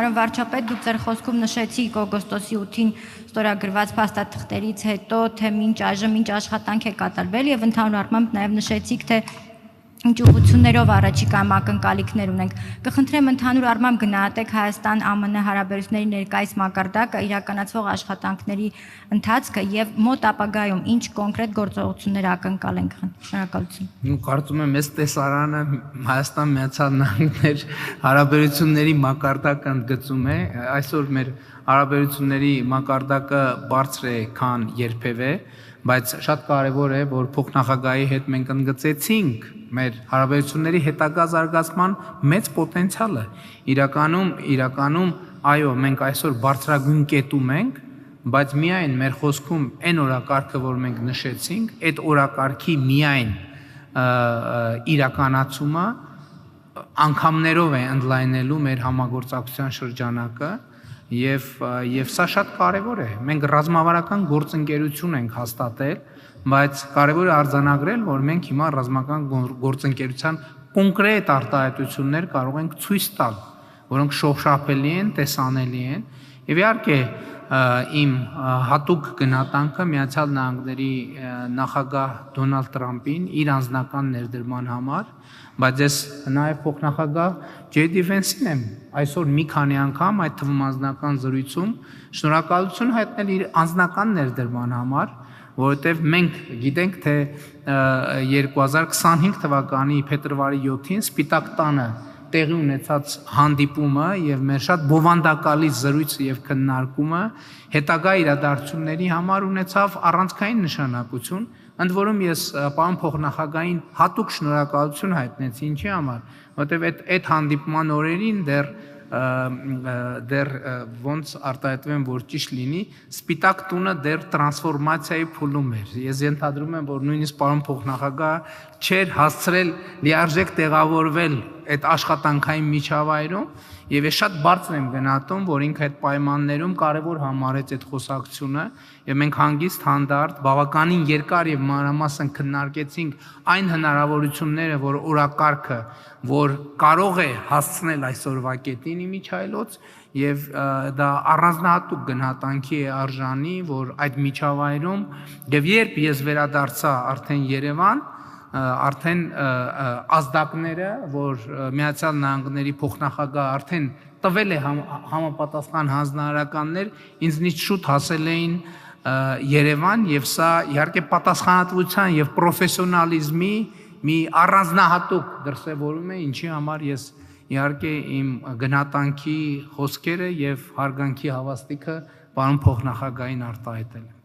Պարոն վարչապետ, դուք ձեր խոսքում նշեցիք օգոստոսի 8-ին ստորագրված փաստաթղթերից հետո, թե մինչ այժմ ինչ աշխատանք է կատարվել եւ ընդհանուր առմամբ նաեւ նշեցիք, թե ինչ ուղղություններով առաջիկայում ակնկալիքներ ունենք։ Կխնդրեմ ընդհանուր առմամբ գնահատեք Հայաստան-ԱՄՆ հարաբերությունների ներկայիս մակարդակը, իրականացվող աշխատանքների ընթացքը եւ մոտ ապագայում ինչ կոնկրետ գործողություններ ակնկալենք։ Շնորհակալություն։ Կարծում եմ, այս տեսարանը Հայաստան-Միացյալ Նահանգներ հարաբերությունների մակարդակը ընդգծում է։ Այսօր մեր հարաբերությունների մակարդակը բարձր է, քան երբևէ, բայց շատ կարևոր է, որ փոխնախագահի հետ մենք ընդգծեցինք մեր հարաբերությունների հետագա զարգացման մեծ պոտենցիալը։ Իրականում, այո, մենք այսօր բարձրագույն կետում ենք, բայց միայն մեր խոսքում այն օրակարգը, որ մենք նշեցինք, այդ օրակարգի միայն իրականացումը անգամներով է ընդլայնելու մեր համագործակցության շրջանակը եւ սա շատ կարևոր է։ Մենք ռազմավարական գործընկերություն ենք հաստատել, բայց կարևոր է արձանագրել, որ մենք հիմա ռազմական գործընկերության կոնկրետ արտահայտություններ կարող ենք ցույց տալ, որոնք շոշափելի են, տեսանելի են, եւ իհարկե իմ հատուկ գնահատանքը Միացյալ Նահանգների նախագահ Դոնալդ Թրամփին իր անձնական ներդրման համար, բայց ես նաեւ փոխնախագահ Ջեյ Վենսին եմ այսօր մի քանի անգամ այդ թվում անձնական զրույցում շնորհակալություն հայտնել իր անձնական ներդրման համար, որովհետև մենք գիտենք, թե 2025 թվականի փետրվարի 7-ին Սպիտակ տանը տեղի ունեցած հանդիպումը եւ մեր շատ բովանդակալի զրույցը եւ քննարկումը հետագա իրադարձությունների համար ունեցավ առանցքային նշանակություն, ընդ որում ես պարոն փոխնախագահային հատուկ շնորհակալություն հայտնեցի, ինչի համար, որովհետեւ այդ հանդիպման օրերին դեռ ոնց արտահայտվեմ, որ ճիշտ լինի, Սպիտակ տունը դեռ տրանսֆորմացիայի փուլում էր։ Ես ենթադրում եմ, որ նույնիսկ պարոն փոխնախագահ չէր հասցրել լիարժեք տեղավորվել այդ աշխատանքային միջավայրում, եւ ես շատ բարձր եմ գնահատում, որ ինքը այդ պայմաններում կարևոր համարեց այդ խոսակցությունը, եւ մենք հանգիստ հանդարտ բավականին երկար եւ մանրամասն քննարկեցինք այն հնարավորությունները, որ օրակարգը, որ կարող է հասցնել այսօրվա կետին իմիջայլոց, եւ դա առանձնահատուկ գնահատանքի է արժանի, որ այդ միջավայրում եւ երբ ես վերադարձա արդեն Երևան, արդեն ազդակները, որ Միացյալ Նահանգների փոխնախագահ արդեն տվել է համապատասխան հանձնարարականներ, ինձնից շուտ հասել էին Երևան եւ սա իհարկե պատասխանատվության եւ պրոֆեսիոնալիզմի մի առանձնահատուկ դրսևորում է, ինչի համար ես իհարկե իմ գնահատանքի խոսքերը եւ հարգանքի հավաստիքը պարոն փոխնախագահային արտահայտել եմ։